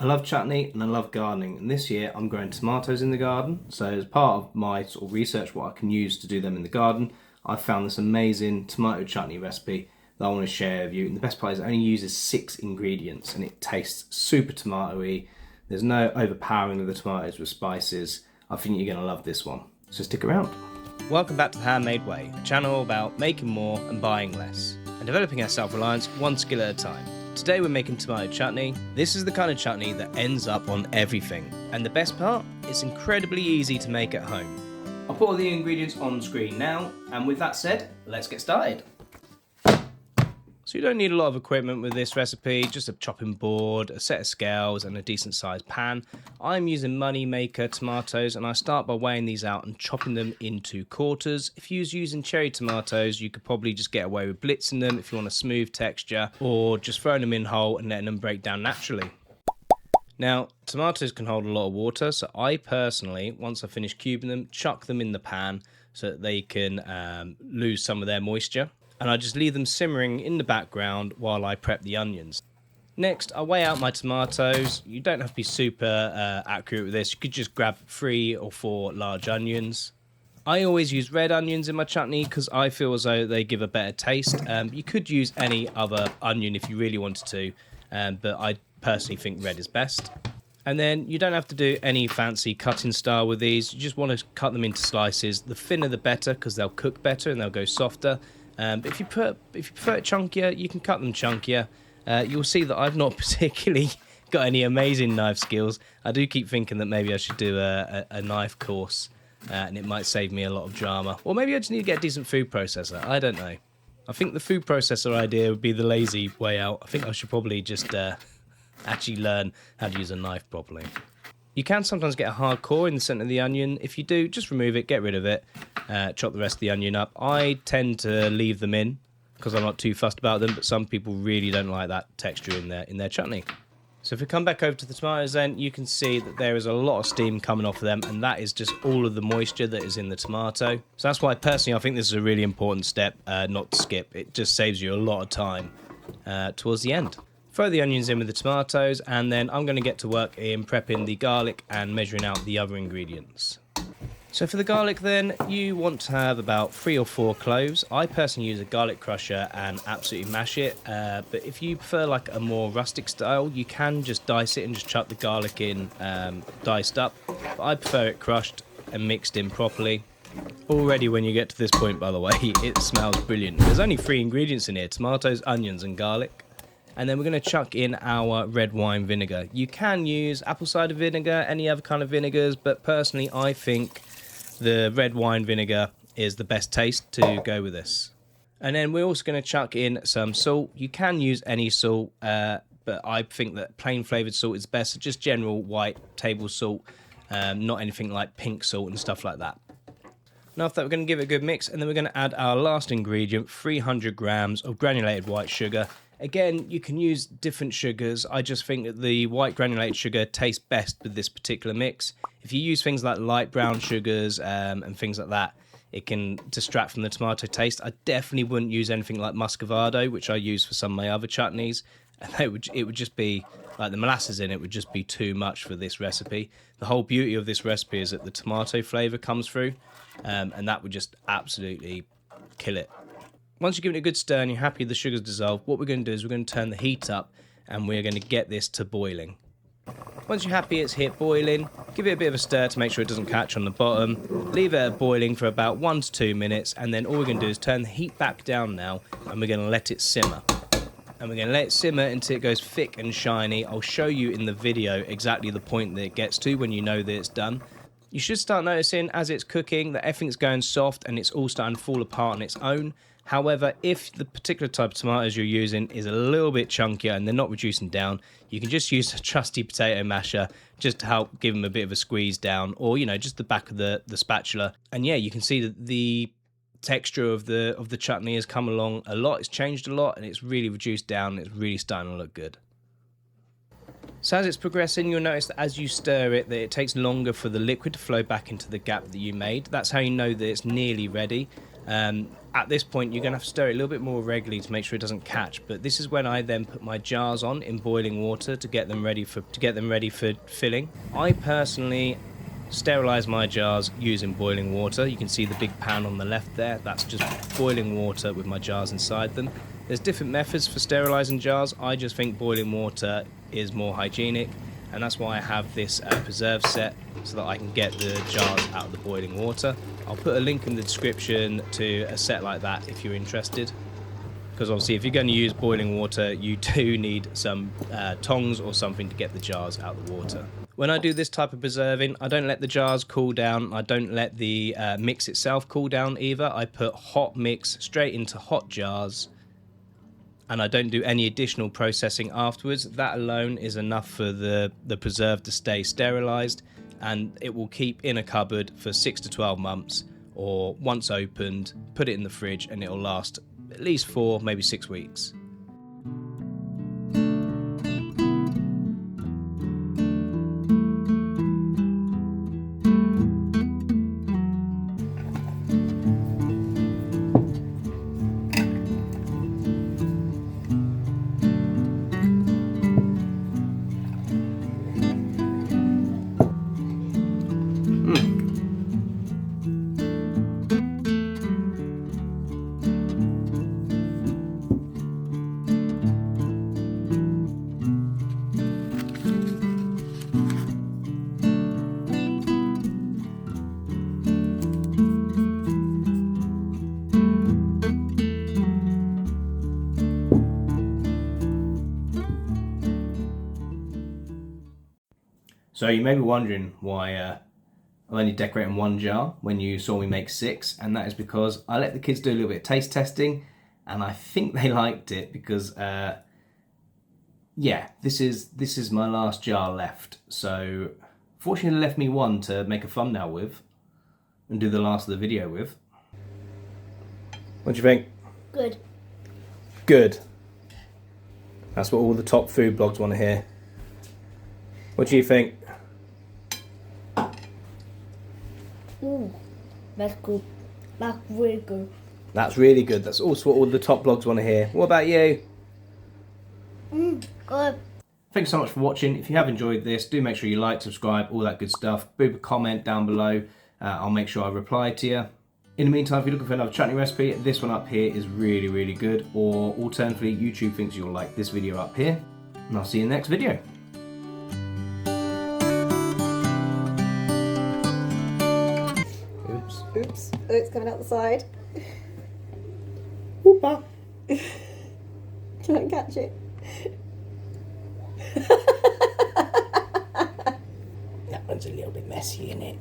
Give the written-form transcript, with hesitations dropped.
I love chutney and I love gardening, and this year I'm growing tomatoes in the garden. So as part of my sort of research what I can use to do them in the garden, I've found this amazing tomato chutney recipe that I want to share with you. And the best part is it only uses 6 ingredients and it tastes super tomatoey. There's no overpowering of the tomatoes with spices. I think you're going to love this one. So stick around. Welcome back to The Handmade Way, a channel about making more and buying less, and developing our self-reliance one skill at a time. Today we're making tomato chutney. This is the kind of chutney that ends up on everything. And the best part, it's incredibly easy to make at home. I'll put all the ingredients on screen now, and with that said, let's get started. So you don't need a lot of equipment with this recipe, just a chopping board, a set of scales and a decent sized pan. I'm using Money Maker tomatoes and I start by weighing these out and chopping them into quarters. If you was using cherry tomatoes, you could probably just get away with blitzing them if you want a smooth texture, or just throwing them in whole and letting them break down naturally. Now, tomatoes can hold a lot of water, so I personally, once I finish cubing them, chuck them in the pan so that they can lose some of their moisture. And I just leave them simmering in the background while I prep the onions. Next, I weigh out my tomatoes. You don't have to be super accurate with this. You could just grab 3 or 4 large onions. I always use red onions in my chutney because I feel as though they give a better taste. You could use any other onion if you really wanted to, but I personally think red is best. And then you don't have to do any fancy cutting style with these. You just want to cut them into slices. The thinner the better because they'll cook better and they'll go softer. But if you prefer it chunkier, you can cut them chunkier. You'll see that I've not particularly got any amazing knife skills. I do keep thinking that maybe I should do a knife course, and it might save me a lot of drama. Or maybe I just need to get a decent food processor. I don't know. I think the food processor idea would be the lazy way out. I think I should probably just actually learn how to use a knife properly. You can sometimes get a hard core in the centre of the onion. If you do, just remove it, get rid of it, chop the rest of the onion up. I tend to leave them in because I'm not too fussed about them, but some people really don't like that texture in their chutney. So if we come back over to the tomatoes then, you can see that there is a lot of steam coming off of them, and that is just all of the moisture that is in the tomato. So that's why personally I think this is a really important step not to skip. It just saves you a lot of time towards the end. Throw the onions in with the tomatoes, and then I'm going to get to work in prepping the garlic and measuring out the other ingredients. So for the garlic then, you want to have about 3 or 4 cloves. I personally use a garlic crusher and absolutely mash it, but if you prefer like a more rustic style, you can just dice it and just chuck the garlic in diced up. But I prefer it crushed and mixed in properly. Already when you get to this point, by the way, it smells brilliant. There's only 3 ingredients in here: tomatoes, onions and garlic. And then we're going to chuck in our red wine vinegar. You can use apple cider vinegar, any other kind of vinegars, but personally I think the red wine vinegar is the best taste to go with this. And then we're also going to chuck in some salt. You can use any salt, but I think that plain flavoured salt is best. Just general white table salt, not anything like pink salt and stuff like that. Now after that, we're going to give it a good mix, and then we're going to add our last ingredient, 300 grams of granulated white sugar. Again, you can use different sugars. I just think that the white granulated sugar tastes best with this particular mix. If you use things like light brown sugars and things like that, it can distract from the tomato taste. I definitely wouldn't use anything like muscovado, which I use for some of my other chutneys. And it would just be, like the molasses in it would just be too much for this recipe. The whole beauty of this recipe is that the tomato flavour comes through, and that would just absolutely kill it. Once you give it a good stir and you're happy the sugar's dissolved, what we're going to do is we're going to turn the heat up and we're going to get this to boiling. Once you're happy it's hit boiling, give it a bit of a stir to make sure it doesn't catch on the bottom. Leave it boiling for about 1 to 2 minutes, and then all we're going to do is turn the heat back down now, and we're going to let it simmer. And we're going to let it simmer until it goes thick and shiny. I'll show you in the video exactly the point that it gets to when you know that it's done. You should start noticing as it's cooking that everything's going soft and it's all starting to fall apart on its own. However, if the particular type of tomatoes you're using is a little bit chunkier and they're not reducing down, you can just use a trusty potato masher just to help give them a bit of a squeeze down, or, you know, just the back of the spatula. And yeah, you can see that the texture of the chutney has come along a lot. It's changed a lot and it's really reduced down. It's really starting to look good. So as it's progressing, you'll notice that as you stir it, that it takes longer for the liquid to flow back into the gap that you made. That's how you know that it's nearly ready. At this point, you're going to have to stir it a little bit more regularly to make sure it doesn't catch. But this is when I then put my jars on in boiling water to get them ready for filling. I personally sterilize my jars using boiling water. You can see the big pan on the left there. That's just boiling water with my jars inside them. There's different methods for sterilizing jars. I just think boiling water is more hygienic, and that's why I have this preserve set, so that I can get the jars out of the boiling water. I'll put a link in the description to a set like that if you're interested, because obviously if you're going to use boiling water, you do need some tongs or something to get the jars out of the water. When I do this type of preserving, I don't let the jars cool down. I don't let the mix itself cool down either. I put hot mix straight into hot jars, and I don't do any additional processing afterwards. That alone is enough for the preserve to stay sterilized, and it will keep in a cupboard for 6 to 12 months, or once opened, put it in the fridge and it'll last at least 4, maybe 6 weeks. So you may be wondering why I'm only decorating 1 jar when you saw me make 6, and that is because I let the kids do a little bit of taste testing, and I think they liked it because, yeah, this is my last jar left. So fortunately they left me 1 to make a thumbnail with and do the last of the video with. What do you think? Good. Good. That's what all the top food blogs want to hear. What do you think? That's good. That's really good. That's really good. That's also what all the top blogs want to hear. What about you? Good. Thanks so much for watching. If you have enjoyed this, do make sure you like, subscribe, all that good stuff. Leave a comment down below. I'll make sure I reply to you. In the meantime, if you're looking for another chutney recipe, this one up here is really, really good. Or alternatively, YouTube thinks you'll like this video up here. And I'll see you in the next video. Oops. Oh, it's coming out the side. Whoopa. Try and catch it. That one's a little bit messy, isn't it?